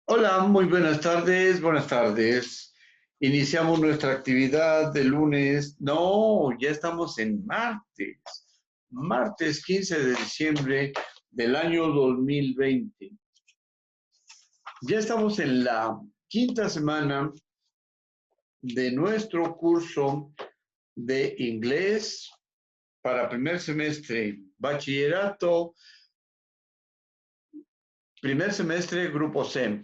Hola, muy buenas tardes, buenas tardes. Iniciamos nuestra actividad de lunes. No, ya estamos en martes. Martes 15 de diciembre del año 2020. Ya estamos en la quinta semana de nuestro curso de inglés para primer semestre, bachillerato, primer semestre, grupo C.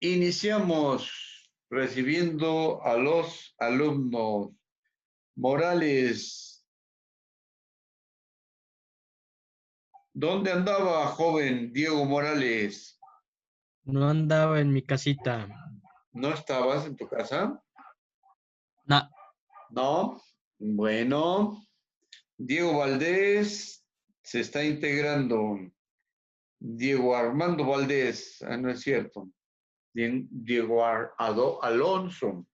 Iniciamos recibiendo a los alumnos. Morales, ¿dónde andaba, joven Diego Morales? No andaba en mi casita. ¿No estabas en tu casa? No, No. Bueno, Diego Valdés se está integrando. Diego Armando Valdés, no es cierto. Diego Alonso.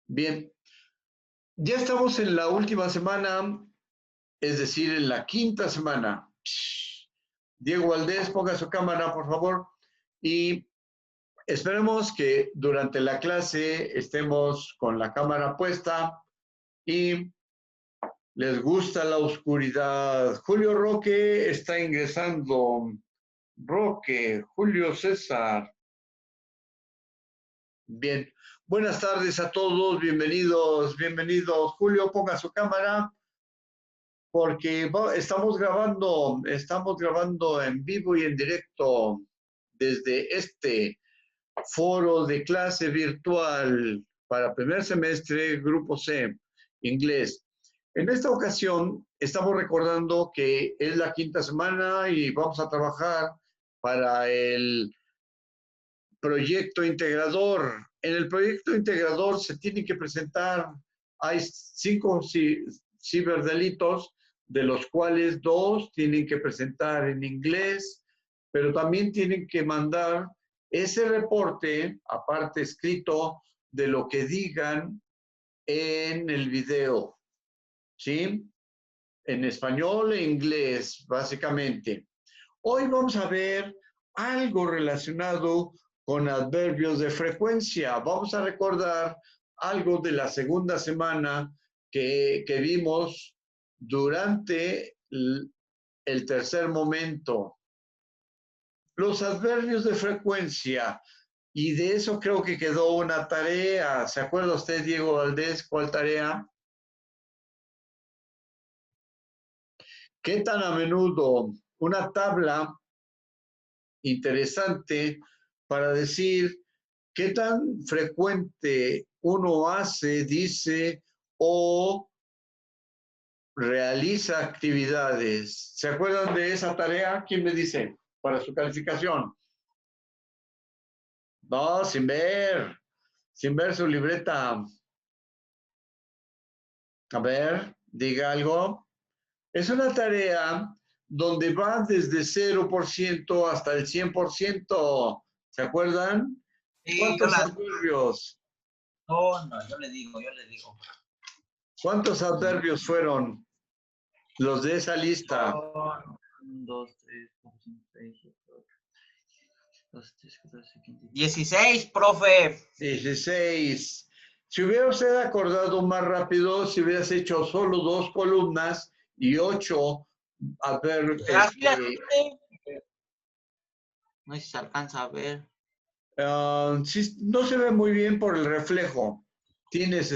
Bien, ya estamos en la última semana, es decir, en la quinta semana. Diego Valdés, ponga su cámara, por favor. Y esperemos que durante la clase estemos con la cámara puesta y les gusta la oscuridad. Julio Roque está ingresando. Roque, Julio César. Bien, buenas tardes a todos, bienvenidos, bienvenidos. Julio, ponga su cámara porque estamos grabando en vivo y en directo desde este foro de clase virtual para primer semestre, grupo C, inglés. En esta ocasión estamos recordando que es la quinta semana y vamos a trabajar para el proyecto integrador. En el proyecto integrador se tienen que presentar, hay 5 ciberdelitos, de los cuales 2 tienen que presentar en inglés, pero también tienen que mandar ese reporte, aparte escrito, de lo que digan en el video, ¿sí? En español e inglés, básicamente. Hoy vamos a ver algo relacionado con adverbios de frecuencia. Vamos a recordar algo de la segunda semana que vimos durante el tercer momento. Los adverbios de frecuencia. Y de eso creo que quedó una tarea. ¿Se acuerda usted, Diego Valdés, cuál tarea? ¿Qué tan a menudo? Una tabla interesante para decir qué tan frecuente uno hace, dice o realiza actividades. ¿Se acuerdan de esa tarea? ¿Quién me dice? Para su calificación. No, sin ver su libreta. A ver, diga algo. Es una tarea donde va desde 0% hasta el 100%. ¿Se acuerdan? Sí, ¿Cuántos adverbios? No, yo le digo. ¿Cuántos adverbios fueron los de esa lista? 1, 2, 3, 4, 5, 6, 7, 8, 2, 3, 14, 15. 16, profe. 16. Si hubiera usted acordado más rápido, si hubieras hecho solo 2 columnas y 8 adverbios. No sé si se alcanza a ver. Sí, no se ve muy bien por el reflejo. Tienes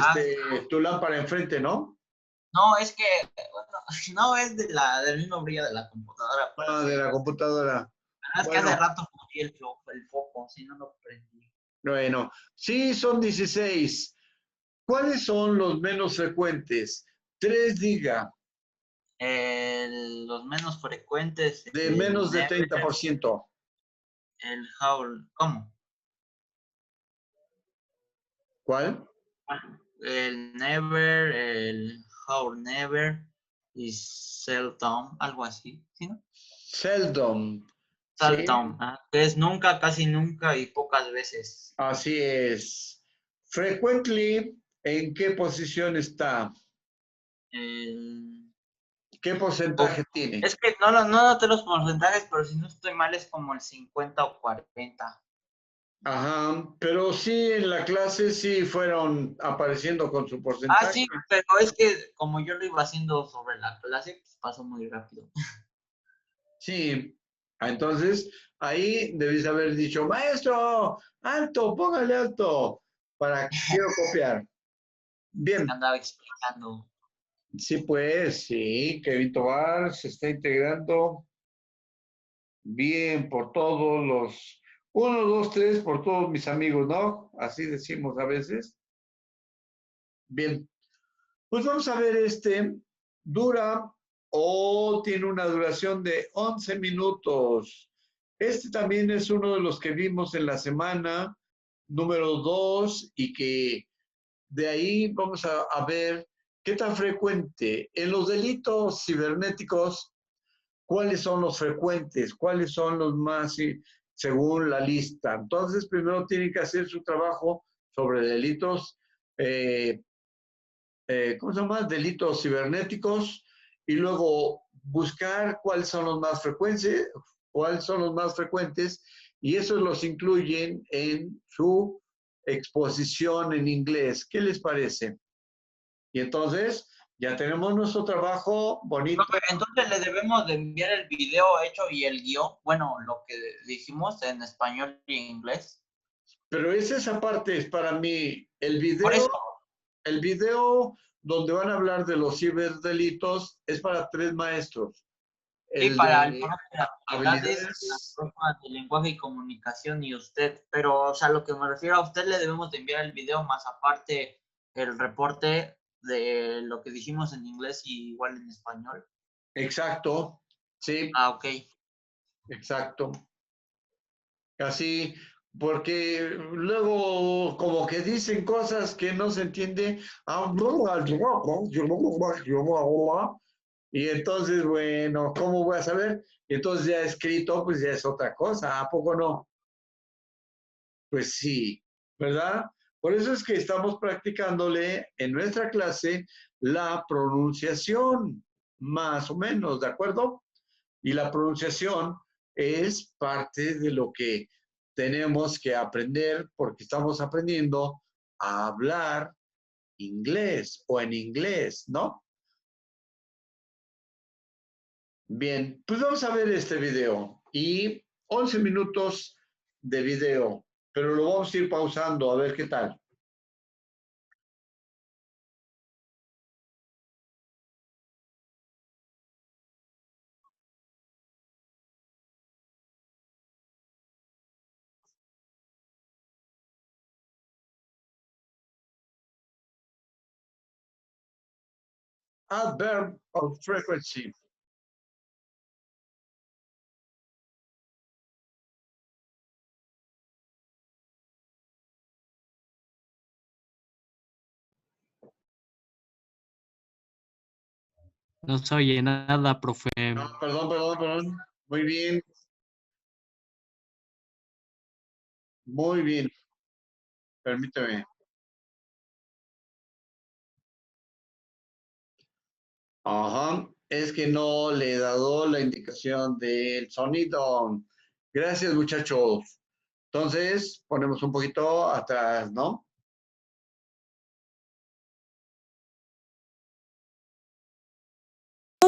tu lámpara enfrente, ¿no? No, es que, bueno, no es del mismo brillo de la computadora. De la computadora. Es que hace rato puse el foco, si no lo prendí. Bueno, sí, son 16. ¿Cuáles son los menos frecuentes? 3, diga. Los menos frecuentes. De menos de 30%. El howl, ¿cómo? ¿Cuál? El never, el how never y seldom, algo así, ¿sí, no? Seldom. Seldom, Sí. que es nunca, casi nunca y pocas veces. Así es. Frequently, ¿en qué posición está? El ¿Qué porcentaje tiene? Es que no noté los porcentajes, pero si no estoy mal es como el 50 o 40. Ajá, pero sí en la clase sí fueron apareciendo con su porcentaje. Ah, sí, pero es que como yo lo iba haciendo sobre la clase, pues pasó muy rápido. Sí, entonces ahí debes haber dicho, maestro, alto, póngale alto, para que quiero copiar. Bien, Andaba explicando. sí pues, sí, Kevin Tobar se está integrando bien por todos los, 1, 2, 3, por todos mis amigos, ¿no? Así decimos a veces. Bien, pues vamos a ver dura o tiene una duración de 11 minutos. Este también es uno de los que vimos en la semana número 2 y que de ahí vamos a ver qué tan frecuente en los delitos cibernéticos, cuáles son los frecuentes, cuáles son los más según la lista. Entonces, primero tienen que hacer su trabajo sobre delitos ¿cómo se llama? Delitos cibernéticos y luego buscar cuáles son los más frecuentes, y esos los incluyen en su exposición en inglés. ¿Qué les parece? Y entonces ya tenemos nuestro trabajo bonito. Entonces le debemos de enviar el video hecho y el guión, bueno, lo que dijimos en español y en inglés. Pero esa parte es para mí Por eso, el video donde van a hablar de los ciberdelitos es para 3 maestros. sí, El para el de profe de habilidades, la habilidades. profe de lenguaje y comunicación y usted, pero, o sea, lo que me refiero a usted le debemos de enviar el video más aparte el reporte de lo que dijimos en inglés y igual en español. Exacto, sí, Ah, ok. exacto. Así, porque luego como que dicen cosas que no se entiende. Y entonces, bueno, ¿cómo voy a saber? Y entonces ya escrito, pues ya es otra cosa, ¿a poco no? Pues sí, ¿verdad? Por eso es que estamos practicándole en nuestra clase la pronunciación, más o menos, ¿de acuerdo? Y la pronunciación es parte de lo que tenemos que aprender porque estamos aprendiendo a hablar inglés o en inglés, ¿no? Bien, pues vamos a ver este video y 11 minutos de video, pero lo vamos a ir pausando a ver qué tal. Adverb of frequency. No se oye nada, profe. No, perdón. Muy bien, muy bien. Permíteme. Ajá, es que no le he dado la indicación del sonido. Gracias, muchachos. Entonces, ponemos un poquito atrás, ¿no?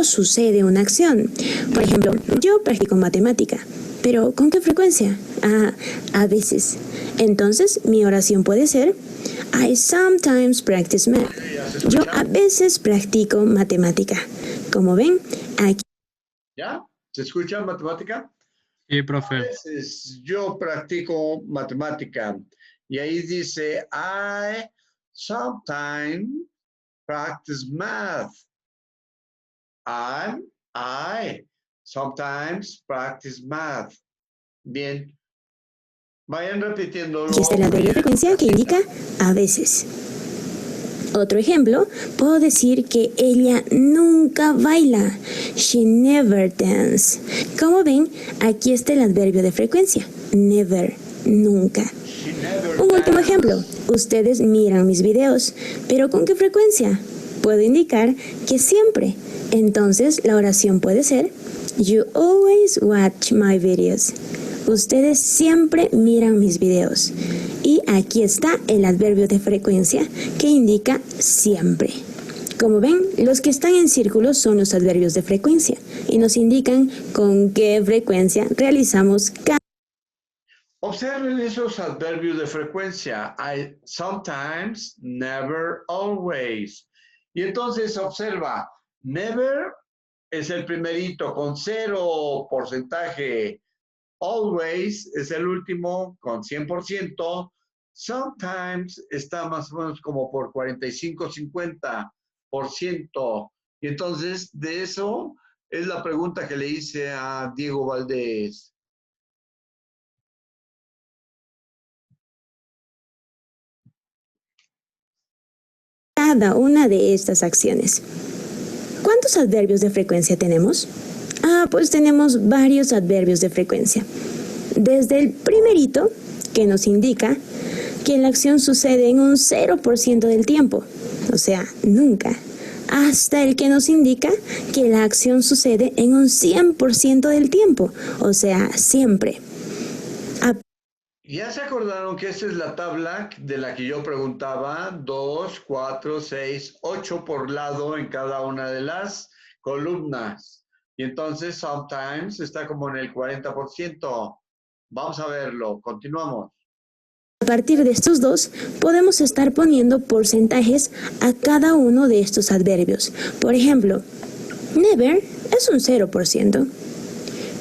Sucede una acción. Por ejemplo, yo practico matemática, pero ¿con qué frecuencia? A veces. Entonces, mi oración puede ser I sometimes practice math. Yo a veces practico matemática. Como ven, aquí. ¿Ya? ¿Se escucha matemática? Sí, A profe. veces yo practico matemática y ahí dice I sometimes practice math. I sometimes practice math. Bien. Vayan repitiéndolo. Aquí está la adverbio de frecuencia que indica a veces. Otro ejemplo, puedo decir que ella nunca baila. She never dances. Como ven, aquí está el adverbio de frecuencia. Never, nunca. Un último ejemplo, ustedes miran mis videos, pero ¿con qué frecuencia? Puedo indicar que siempre. Entonces, la oración puede ser, You always watch my videos. Ustedes siempre miran mis videos. Y aquí está el adverbio de frecuencia que indica siempre. Como ven, los que están en círculos son los adverbios de frecuencia y nos indican con qué frecuencia realizamos cada. Observen esos adverbios de frecuencia. I, sometimes, never, always. Y entonces observa, never es el primerito con 0%. Always es el último con 100%. Sometimes está más o menos como por 45-50%. Y entonces de eso es la pregunta que le hice a Diego Valdés. Cada una de estas acciones. ¿Cuántos adverbios de frecuencia tenemos? Pues tenemos varios adverbios de frecuencia. Desde el primerito, que nos indica que la acción sucede en un 0% del tiempo, o sea, nunca, hasta el que nos indica que la acción sucede en un 100% del tiempo, o sea, siempre. ¿Ya se acordaron que esta es la tabla de la que yo preguntaba? 2, 4, 6, 8 por lado en cada una de las columnas. Y entonces, sometimes está como en el 40%. Vamos a verlo. Continuamos. A partir de estos dos, podemos estar poniendo porcentajes a cada uno de estos adverbios. Por ejemplo, never es un 0%.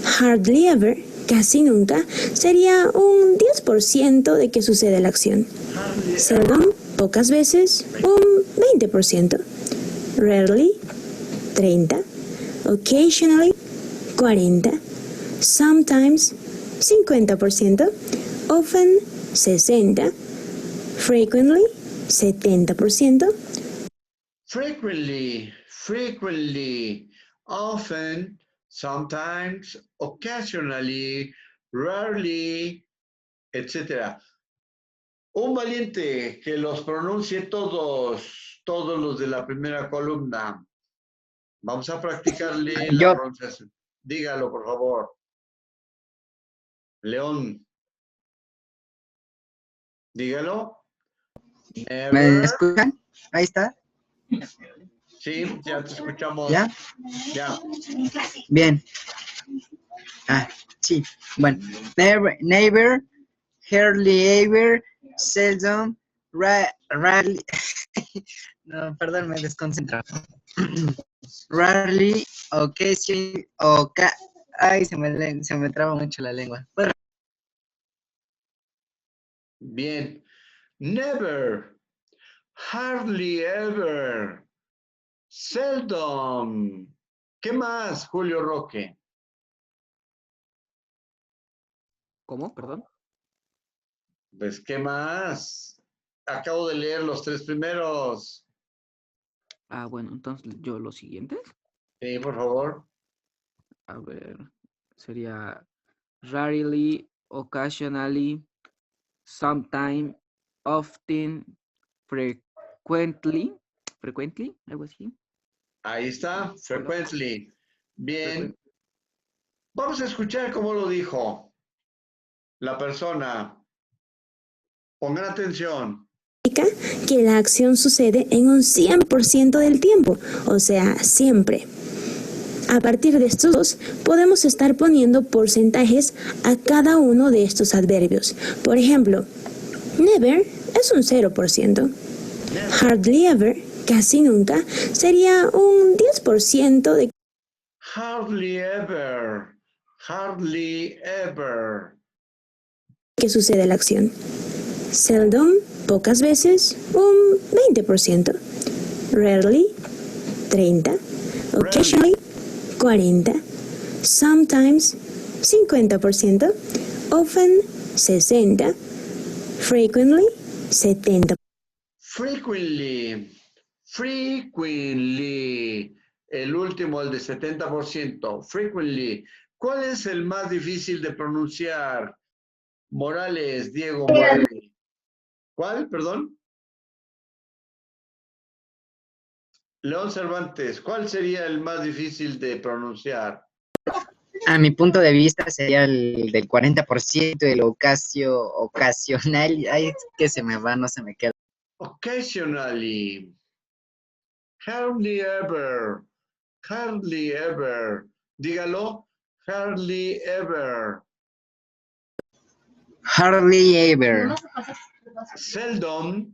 Hardly ever, casi nunca, sería un 10% de que sucede la acción. Seldom, pocas veces, un 20%. Rarely, 30%. Occasionally, 40%. Sometimes, 50%. Often, 60%. Frequently, 70%. Frequently, often, sometimes, occasionally, rarely, etc. Un valiente que los pronuncie todos los de la primera columna. Vamos a practicarle la pronunciación. Dígalo, por favor. León. Dígalo. Never. ¿Me escuchan? Ahí está. Sí, ya te escuchamos. ¿Ya? Ya. Bien. Sí. Bueno. Never, hardly ever, seldom, rarely. No, perdón, me desconcentro. Rarely, occasion, ay, se me traba mucho la lengua. Bueno. Bien. Never, hardly ever, seldom. ¿Qué más, Julio Roque? ¿Cómo? Perdón. Pues, ¿qué más? Acabo de leer los 3 primeros. Bueno, entonces yo los siguientes. Sí, por favor. A ver, sería rarely, occasionally, sometime, often, frequently, algo así. Ahí está, frequently. Bien. Vamos a escuchar cómo lo dijo la persona. Pongan atención. Que la acción sucede en un 100% del tiempo, o sea, siempre. A partir de estos dos, podemos estar poniendo porcentajes a cada uno de estos adverbios. Por ejemplo, never es un 0%. Hardly ever, casi nunca, sería un 10% de Hardly ever. que sucede la acción. Seldom, pocas veces, un 20%. Rarely, 30%. Occasionally, 40%. Sometimes, 50%. Often, 60%. Frequently, 70%. Frequently. El último, el de 70%. Frequently. ¿Cuál es el más difícil de pronunciar? Morales, Diego Morales. ¿Cuál? Perdón. León Cervantes, ¿cuál sería el más difícil de pronunciar? A mi punto de vista sería el del 40% del ocasional. Ay, que se me va, no se me queda. Occasionally. Hardly ever. Hardly ever. Dígalo. Hardly ever. Hardly ever. Seldom.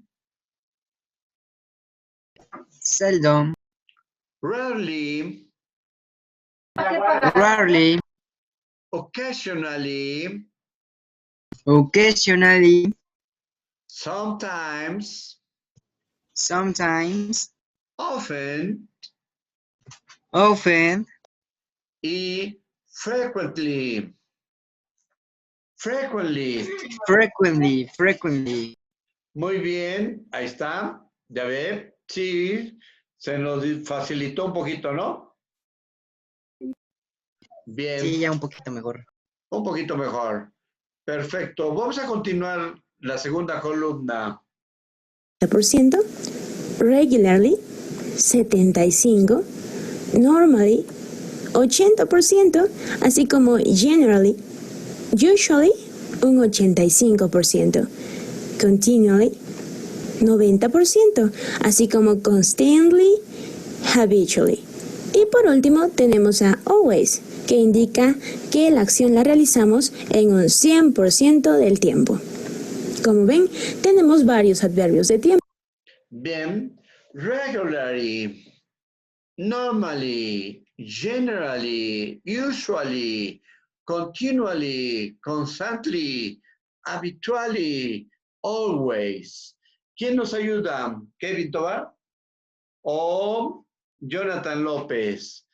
Seldom. Rarely. Rarely. Occasionally. Occasionally. Sometimes. Sometimes. Often. Often. Y frequently. Frequently. Frequently. Frequently. Muy bien, ahí está. Ya ve, sí, se nos facilitó un poquito, ¿no? Bien, Sí, ya un poquito mejor. un poquito mejor. Perfecto. Vamos a continuar la segunda columna. %, regularly, 75%, normally, 80%, así como generally, usually, un 85%, continually, 90%, así como constantly, habitually. Y por último tenemos a always, que indica que la acción la realizamos en un 100% del tiempo. Como ven, tenemos varios adverbios de tiempo. Bien, regularly, normally, generally, usually, continually, constantly, habitually, always. ¿Quién nos ayuda? ¿Kevin Tobar? ¿O Jonathan López?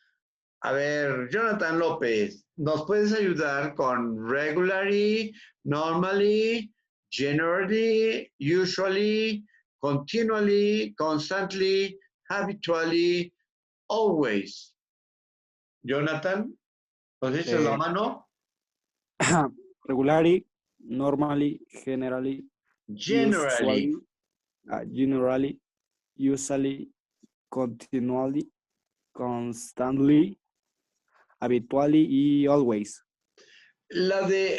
A ver, Jonathan López, ¿nos puedes ayudar con regularly, normally, generally, usually, continually, constantly, habitually, always? Jonathan, ¿nos dices la mano? Regularly, normally, generally, Generally. generally, usually, continually, constantly, habitually y always. La de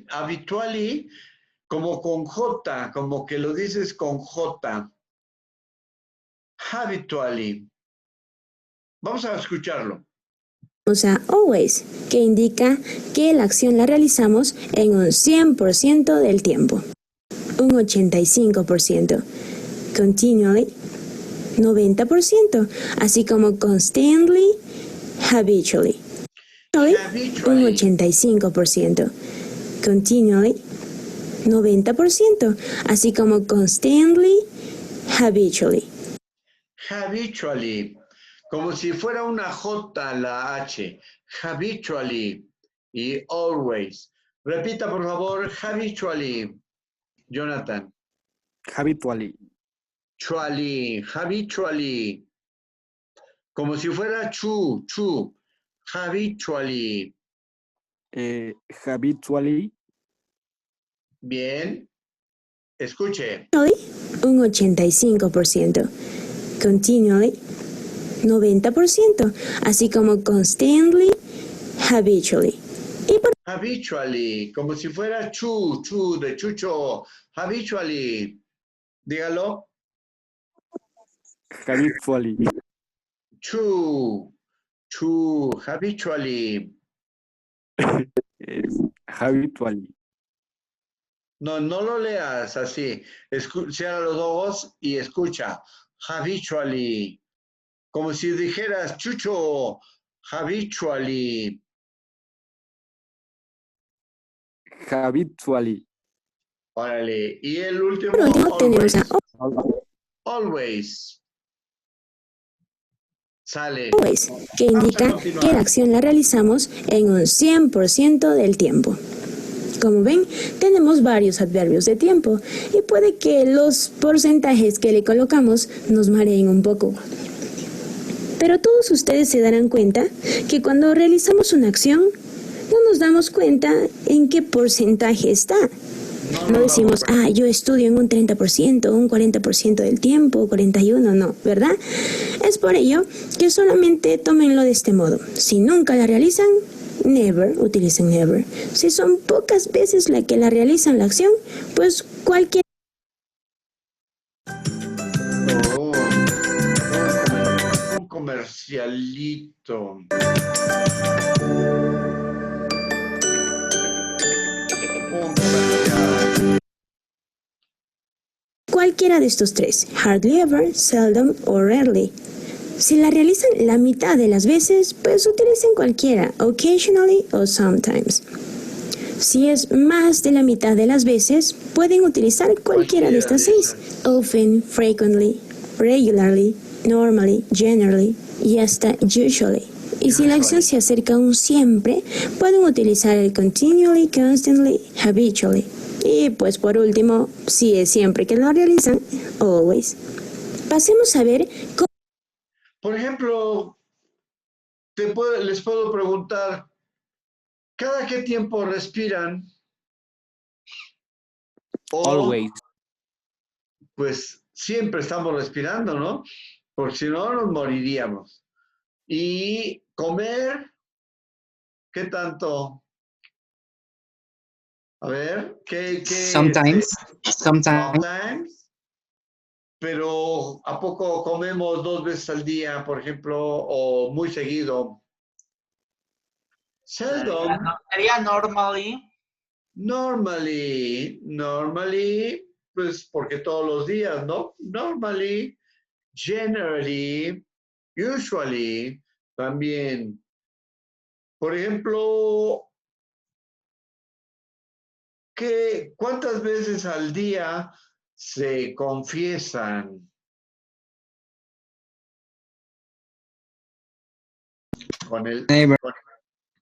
habitually, como con J, como que lo dices con J. Habitually. Vamos a escucharlo. Vamos a always, que indica que la acción la realizamos en un 100% del tiempo. Un 85%. Continually, 90%, así como constantly, habitually. Un 85%. Continually, 90%, así como constantly, habitually. Habitually, como si fuera una J la H. Habitually y always. Repita, por favor, habitually. Jonathan. Habitually. Habitually. Como si fuera chu. Habitually. Habitually. Bien. Escuche. Un 85%. Continually, 90%, así como constantly, habitually. Habitually, como si fuera chu, de chucho. Habitually. Dígalo. Habitually. Chu, habitually. Habitually. No lo leas así. Cierra los ojos y escucha. Habitually. Como si dijeras chucho. Habitually. Habitually. Órale. Y el último. Por último tenemos a always. Sale. always, que indica que la acción la realizamos en un 100% del tiempo. Como ven, tenemos varios adverbios de tiempo y puede que los porcentajes que le colocamos nos mareen un poco. Pero todos ustedes se darán cuenta que cuando realizamos una acción, no nos damos cuenta en qué porcentaje está. No decimos, yo estudio en un 30%, un 40% del tiempo, 41%, no, ¿verdad? Es por ello que solamente tómenlo de este modo. Si nunca la realizan, never, utilicen never. Si son pocas veces la que la realizan la acción, pues cualquier... Oh, un comercialito. Cualquiera de estos tres, hardly ever, seldom o rarely. Si la realizan la mitad de las veces, pues utilicen cualquiera, occasionally o sometimes. Si es más de la mitad de las veces, pueden utilizar cualquiera de estas seis. Often, frequently, regularly, normally, generally y hasta usually. Y si la acción se acerca a un siempre, pueden utilizar el continually, constantly, habitually. Y pues por último, si es siempre que lo realizan, always. Pasemos a ver cómo... Por ejemplo, les puedo preguntar, ¿cada qué tiempo respiran? O, Always. pues siempre estamos respirando, ¿no? Porque si no, nos moriríamos. Y comer, ¿qué tanto? A ver, ¿qué? Sometimes. Sometimes. Pero ¿a poco comemos 2 veces al día, por ejemplo, o muy seguido? Seldom. Sería normally. Normally, pues porque todos los días, ¿no? Normally, generally, usually, también. Por ejemplo, ¿cuántas veces al día se confiesan? Never.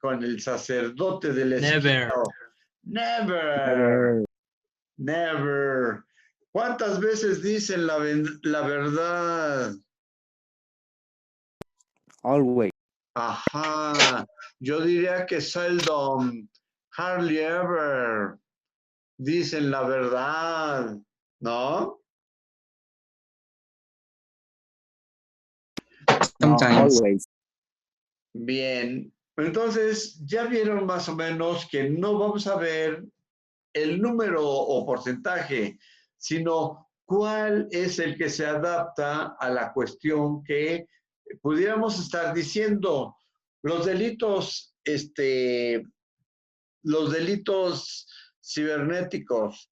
Con el sacerdote de la esquina. Never. ¿Cuántas veces dicen la verdad? Always. Ajá. Yo diría que seldom, hardly ever dicen la verdad, ¿no? Sometimes. Always. Bien. Entonces, ya vieron más o menos que no vamos a ver el número o porcentaje, sino cuál es el que se adapta a la cuestión que pudiéramos estar diciendo. Los delitos cibernéticos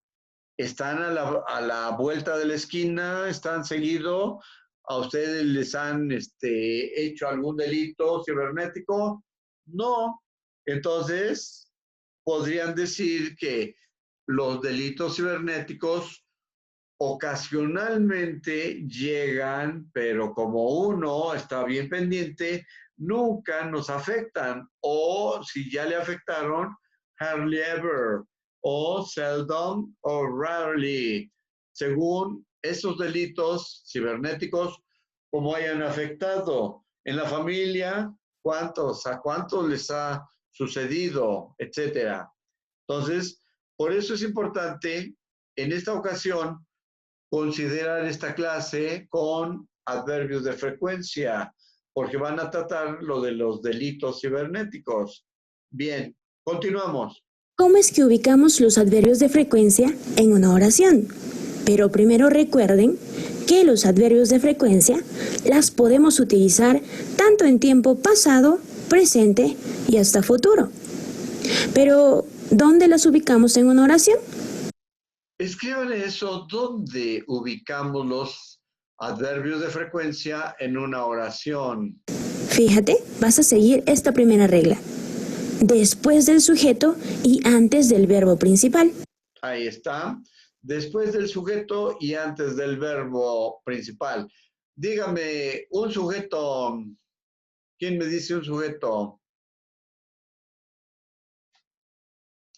están a la vuelta de la esquina, están seguido. ¿A ustedes les han hecho algún delito cibernético? No. Entonces, podrían decir que los delitos cibernéticos ocasionalmente llegan, pero como uno está bien pendiente, nunca nos afectan. O si ya le afectaron, hardly ever, o seldom, o rarely, según esos delitos cibernéticos, como hayan afectado. En la familia, ¿a cuántos les ha sucedido, etcétera? Entonces, por eso es importante, en esta ocasión, considerar esta clase con adverbios de frecuencia, porque van a tratar lo de los delitos cibernéticos. Bien, continuamos. ¿Cómo es que ubicamos los adverbios de frecuencia en una oración? Pero primero recuerden que los adverbios de frecuencia las podemos utilizar tanto en tiempo pasado, presente y hasta futuro. Pero, ¿dónde las ubicamos en una oración? Escríbanle eso, ¿dónde ubicamos los adverbios de frecuencia en una oración? Fíjate, vas a seguir esta primera regla. Después del sujeto y antes del verbo principal. Ahí está. Después del sujeto y antes del verbo principal. Dígame, un sujeto. ¿Quién me dice un sujeto?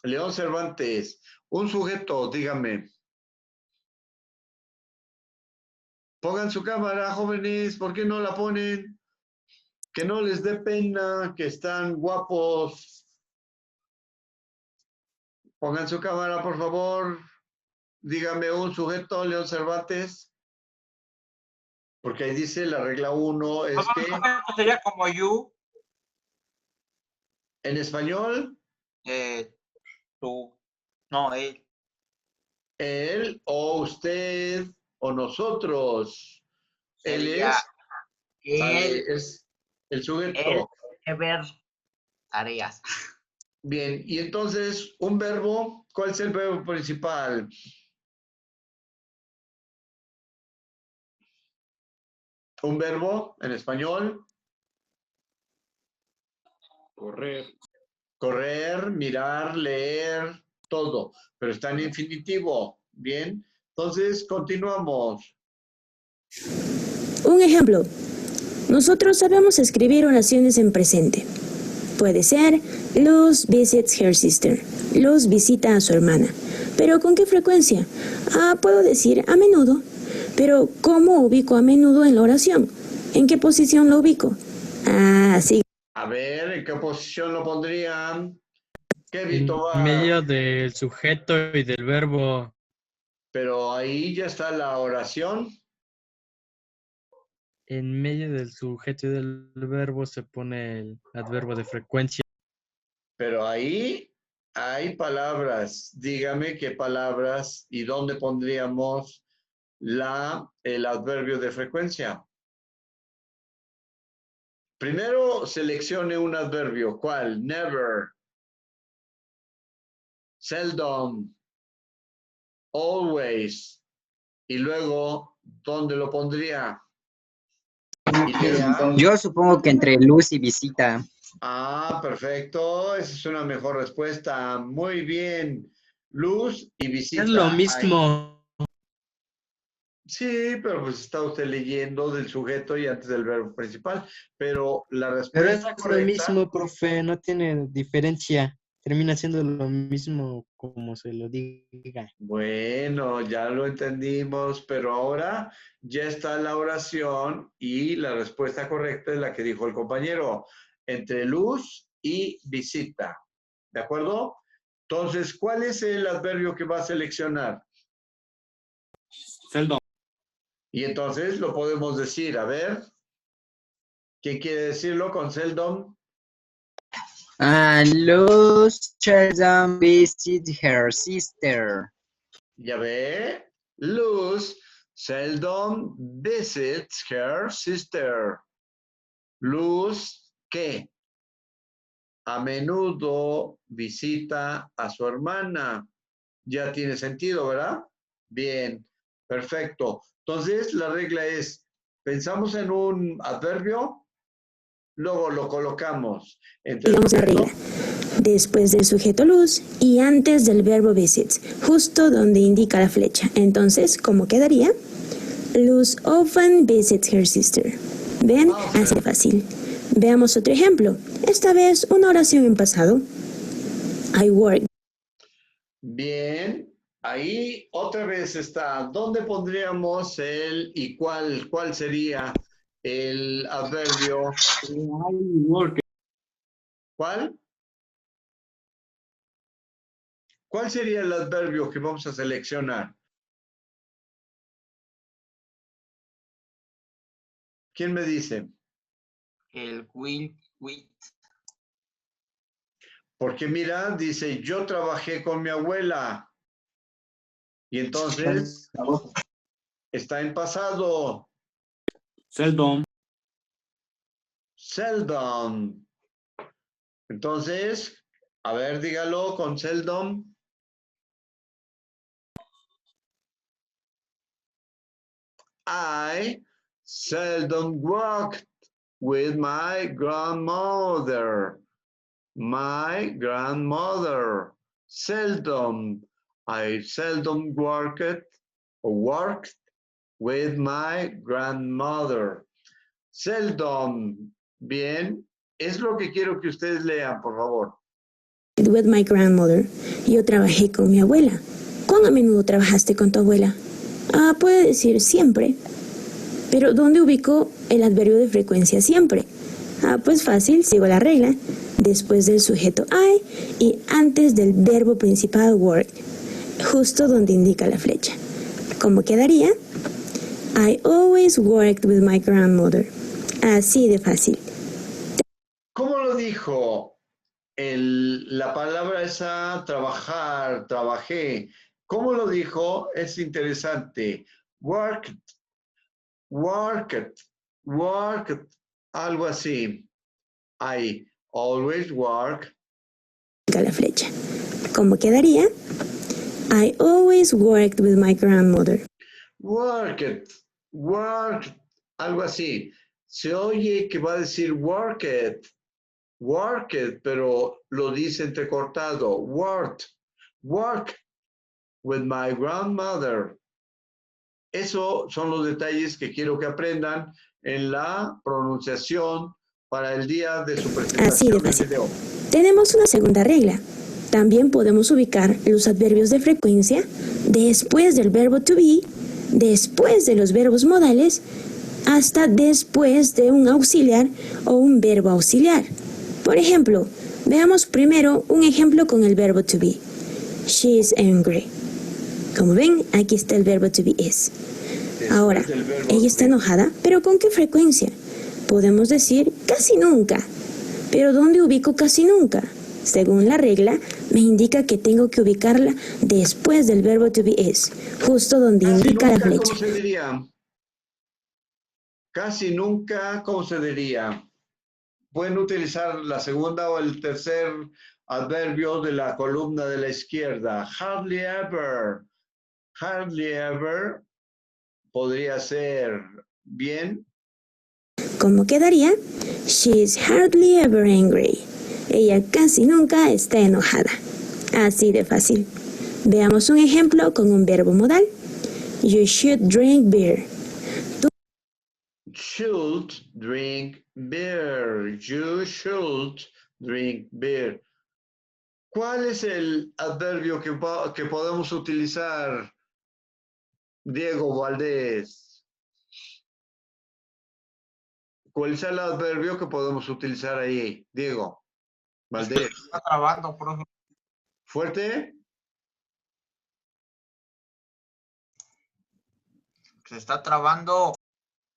León Cervantes. Un sujeto, dígame. Pongan su cámara, jóvenes. ¿Por qué no la ponen? Que no les dé pena, que están guapos. Pongan su cámara, por favor. Dígame un sujeto, León Cervantes. Porque ahí dice la regla 1 es que Sería como you, en español, tú, no, él. él o usted o nosotros. Él Sería es el sujeto. ver tareas. Bien, y entonces, un verbo, ¿cuál es el verbo principal? Un verbo en español. Correr. Correr, mirar, leer, todo, pero está en infinitivo. Bien, entonces continuamos. Un ejemplo. Nosotros sabemos escribir oraciones en presente. Puede ser, Luz visits her sister. Luz visita a su hermana. ¿Pero con qué frecuencia? Puedo decir a menudo. Pero ¿cómo ubico a menudo en la oración? ¿En qué posición lo ubico? Sí. A ver, ¿en qué posición lo pondrían? ¿Qué En Vito va? medio del sujeto y del verbo. Pero ahí ya está la oración. En medio del sujeto y del verbo se pone el adverbio de frecuencia. Pero ahí hay palabras. Dígame qué palabras y dónde pondríamos el adverbio de frecuencia. Primero seleccione un adverbio. ¿Cuál? Never. Seldom. Always. Y luego, ¿dónde lo pondría? Yo supongo que entre luz y visita. Perfecto. Esa es una mejor respuesta. Muy bien. Luz y visita. Es lo mismo. Sí, pero pues está usted leyendo del sujeto y antes del verbo principal. Pero la Pero respuesta es lo correcta. mismo, profe, no tiene diferencia. Termina siendo lo mismo como se lo diga. Bueno, ya lo entendimos, pero ahora ya está la oración y la respuesta correcta es la que dijo el compañero, entre luz y visita. ¿De acuerdo? Entonces, ¿cuál es el adverbio que va a seleccionar? Seldom. Y entonces lo podemos decir, a ver, ¿quién quiere decirlo con seldom? Luz seldom visits her sister. Ya ve, Luz seldom visits her sister. Luz, ¿qué? A menudo visita a su hermana. Ya tiene sentido, ¿verdad? Bien, perfecto. Entonces, la regla es, pensamos en un adverbio, luego lo colocamos entre el Digamos la regla. Después del sujeto luz y antes del verbo visits, justo donde indica la flecha. Entonces, ¿cómo quedaría? Luz often visits her sister. ¿Ven? Así de fácil. Veamos otro ejemplo. Esta vez una oración en pasado. I work. Bien, ahí otra vez está. ¿Dónde pondríamos el y cuál sería el adverbio? ¿Cuál? ¿Cuál sería el adverbio que vamos a seleccionar? ¿Quién me dice? El will, with. Porque mira, dice, yo trabajé con mi abuela. Y entonces está en pasado. Seldom. Seldom. Entonces, a ver, dígalo con seldom. I seldom worked with my grandmother. My grandmother. Seldom. I seldom worked with my grandmother. Seldom. Bien. Es lo que quiero que ustedes lean, por favor. With my grandmother. Yo trabajé con mi abuela. ¿Cuán a menudo trabajaste con tu abuela? Puede decir siempre. Pero ¿dónde ubico el adverbio de frecuencia siempre? Pues fácil, sigo la regla. después del sujeto I y antes del verbo principal work, justo donde indica la flecha. ¿Cómo quedaría? I always worked with my grandmother. Así de fácil. ¿Cómo lo dijo? La palabra esa, trabajar, trabajé. ¿Cómo lo dijo? Es interesante. Worked, worked, worked, algo así. I always work. La flecha. ¿Cómo quedaría? I always worked with my grandmother. Worked, worked, algo así. Se oye que va a decir worked, worked, pero lo dice entrecortado. Worked, work with my grandmother. Esos son los detalles que quiero que aprendan en la pronunciación para el día de su Así de presentación en fácil. video. Tenemos una segunda regla. También podemos ubicar los adverbios de frecuencia después del verbo to be, después de los verbos modales, hasta después de un auxiliar o un verbo auxiliar. Por ejemplo, veamos primero un ejemplo con el verbo to be. She is angry. Como ven, aquí está el verbo to be is. Ahora, ella está enojada, pero ¿con qué frecuencia? Podemos decir casi nunca. ¿Pero dónde ubico casi nunca? Según la regla, me indica que tengo que ubicarla después del verbo to be is, justo donde Casi indica la nunca, flecha. ¿cómo se diría? Casi nunca, ¿cómo se diría? Pueden utilizar la segunda o el tercer adverbio de la columna de la izquierda. Hardly ever. Hardly ever podría ser bien. ¿Cómo quedaría? She is hardly ever angry. Ella casi nunca está enojada. Así de fácil. Veamos un ejemplo con un verbo modal. You should drink beer. Should drink beer. You should drink beer. ¿Cuál es el adverbio que podemos utilizar, Diego Valdés? ¿Cuál es el adverbio que podemos utilizar ahí, Diego Valdés? Está trabando, profe. ¿Fuerte? Se está trabando.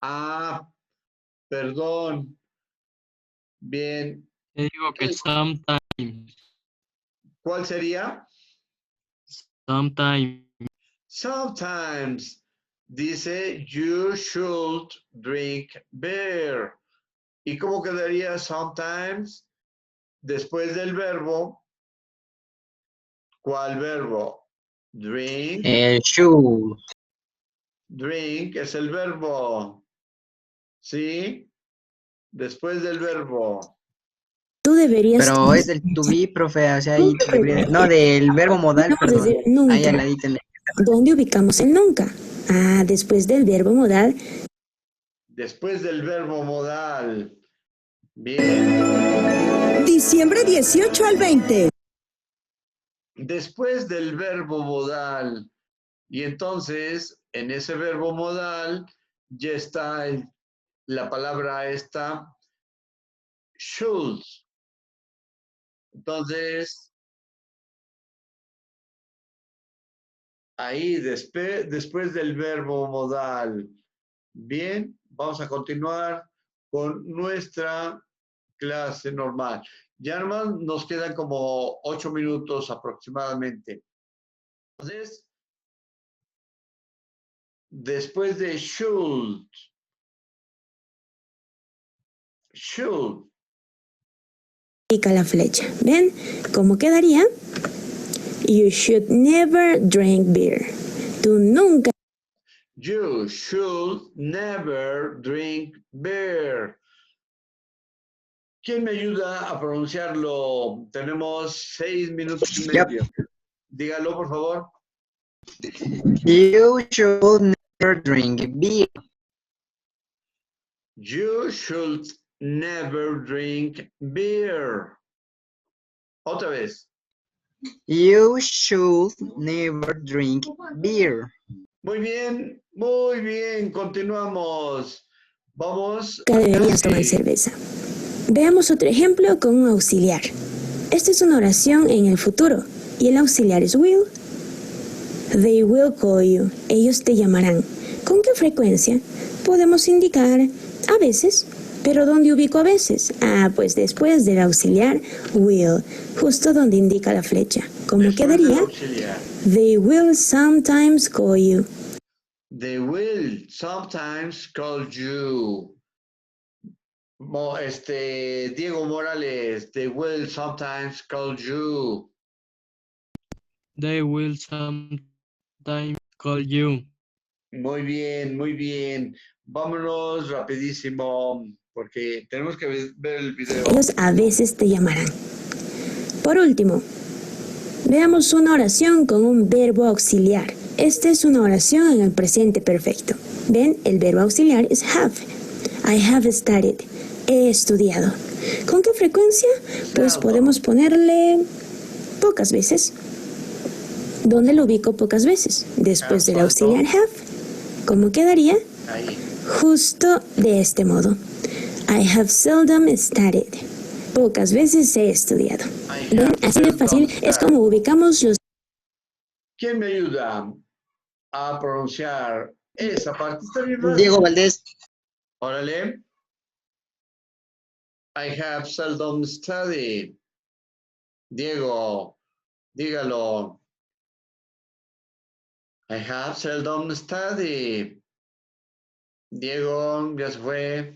Ah, perdón. Bien. Te digo que sometimes. ¿Cuál sería? Sometimes. Sometimes. Dice, you should drink beer. ¿Y cómo quedaría sometimes? Después del verbo. ¿Cuál verbo? Drink. Should. Drink es el verbo. ¿Sí? Después del verbo. Tú deberías... Pero es del to be, profe, o sea, ahí debería- no, del verbo modal, No, perdón. desde nunca. Ahí al ladito en el- ¿Dónde ubicamos el nunca? Ah, después del verbo modal. Después del verbo modal. Bien. Diciembre 18 al 20. Después del verbo modal. Y entonces, en ese verbo modal, ya está la palabra esta, should. Entonces, ahí después del verbo modal. Bien, vamos a continuar con nuestra clase normal. Ya nomás nos quedan como 8 minutos aproximadamente. Entonces, después de should. Should. Indica la flecha. ¿Ven cómo quedaría? You should never drink beer. Tú nunca... You should never drink beer. ¿Quién me ayuda a pronunciarlo? Tenemos 6 minutos y medio. Dígalo, por favor. You should never drink beer. You should never drink beer. Otra vez. You should never drink beer. Muy bien, continuamos. Vamos. Nunca deberías tomar casi. cerveza. Veamos otro ejemplo con un auxiliar. Esta es una oración en el futuro y el auxiliar es will. They will call you. Ellos te llamarán. ¿Con qué frecuencia? Podemos indicar a veces. ¿Pero dónde ubico a veces? Pues después del auxiliar will, justo donde indica la flecha. ¿Cómo quedaría? They will sometimes call you. They will sometimes call you. Diego Morales, they will sometimes call you. They will sometimes call you. Muy bien, muy bien. Vámonos rapidísimo porque tenemos que ver el video. Ellos a veces te llamarán. Por último, veamos una oración con un verbo auxiliar. Esta es una oración en el presente perfecto. ¿Ven? El verbo auxiliar es have. I have studied. He estudiado. ¿Con qué frecuencia? Pues podemos ponerle pocas veces. ¿Dónde lo ubico pocas veces? Después del auxiliar have. ¿Cómo quedaría? Ahí. Justo de este modo. I have seldom studied. Pocas veces he estudiado. ¿Ven? Así de fácil es como ubicamos los... ¿Quién me ayuda a pronunciar esa parte? Está bien fácil. Diego Valdés. Órale. I have seldom studied. Diego, dígalo. I have seldom studied. Diego, ya se fue.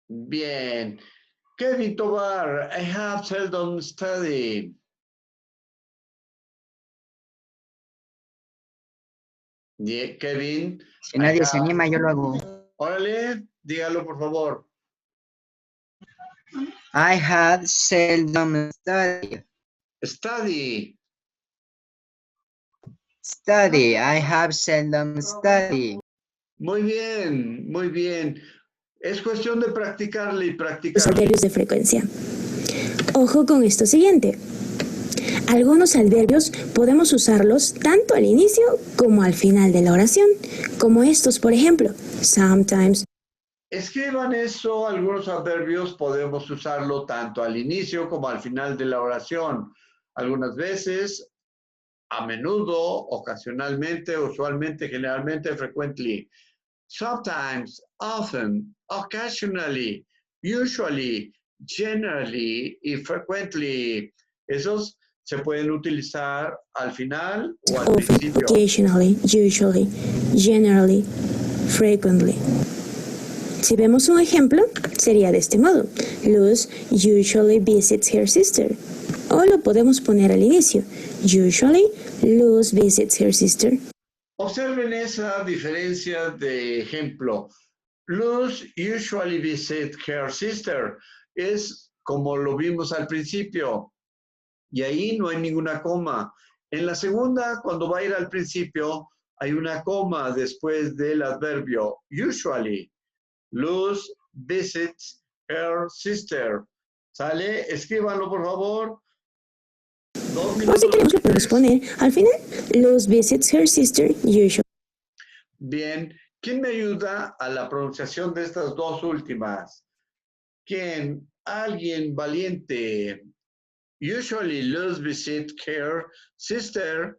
Bien. Kevin Tobar, I have seldom studied. Kevin. Si nadie se anima, yo lo hago. Órale, dígalo por favor. I have seldom studied. Study. Study. I have seldom studied. Muy bien, muy bien. Es cuestión de practicarle y los practicarle. adverbios de frecuencia. Ojo con esto siguiente. Algunos adverbios podemos usarlos tanto al inicio como al final de la oración, como estos, por ejemplo, sometimes. Escriban eso, algunos adverbios podemos usarlo tanto al inicio como al final de la oración. Algunas veces, a menudo, ocasionalmente, usualmente, generalmente, frequently. Sometimes, often, occasionally, usually, generally y frequently. Esos se pueden utilizar al final o al Often, principio. occasionally, usually, generally, frequently. Si vemos un ejemplo, sería de este modo. Luz usually visits her sister. O lo podemos poner al inicio. Usually, Luz visits her sister. Observen esa diferencia de ejemplo. Luz usually visits her sister. Es como lo vimos al principio. Y ahí no hay ninguna coma. En la segunda, cuando va a ir al principio, hay una coma después del adverbio. Usually. Luz visits her sister. ¿Sale? Escríbanlo, por favor. 2 O minutos. si queremos lo podemos poner al final. Luz visits her sister usually. Bien. ¿Quién me ayuda a la pronunciación de estas dos últimas? ¿Quién? Alguien valiente. Usually, Luz visits her sister.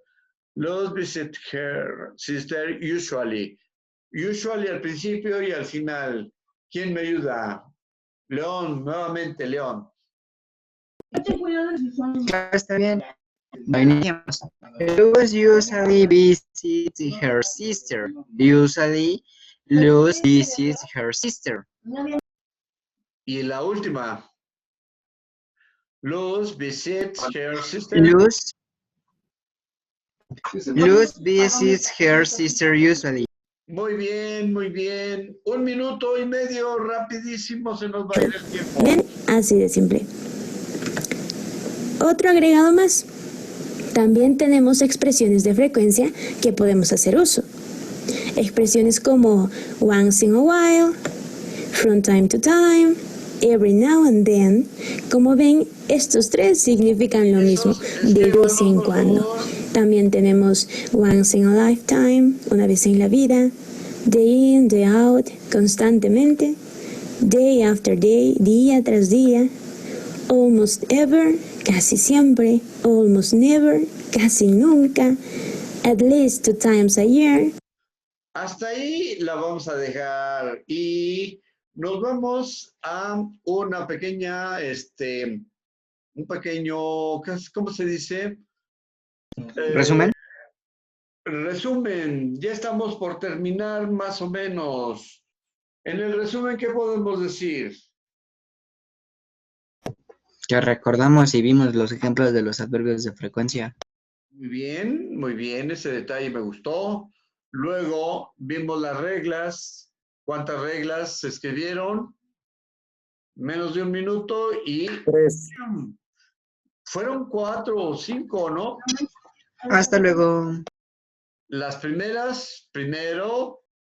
Luz visits her sister usually. Usually al principio y al final. ¿Quién me ayuda? León, nuevamente, León. Claro, está bien. Iniciamos. Luz usually visits her sister. Usually, Luz visits her sister. Y la última. Luz visits her sister. Luz visits her sister usually. Muy bien, muy bien. 1 minuto y medio, rapidísimo se nos va a ir el tiempo. ¿Ven? Así de simple. Otro agregado más. También tenemos expresiones de frecuencia que podemos hacer uso. Expresiones como once in a while, from time to time, every now and then. Como ven, estos tres significan lo mismo, de vez en cuando. También tenemos once in a lifetime, una vez en la vida, day in, day out, constantemente, day after day, día tras día, almost ever, casi siempre, almost never, casi nunca, at least 2 times a year. Hasta ahí la vamos a dejar y nos vamos a una pequeña, un pequeño, ¿cómo se dice? ¿Resumen? Resumen, ya estamos por terminar más o menos. En el resumen, ¿qué podemos decir? Que recordamos y vimos los ejemplos de los adverbios de frecuencia. Muy bien, ese detalle me gustó. Luego vimos las reglas. ¿Cuántas reglas se escribieron? Menos de 1 minuto y 3. fueron 4 o 5, ¿no? Hasta luego. Las primeras, primero,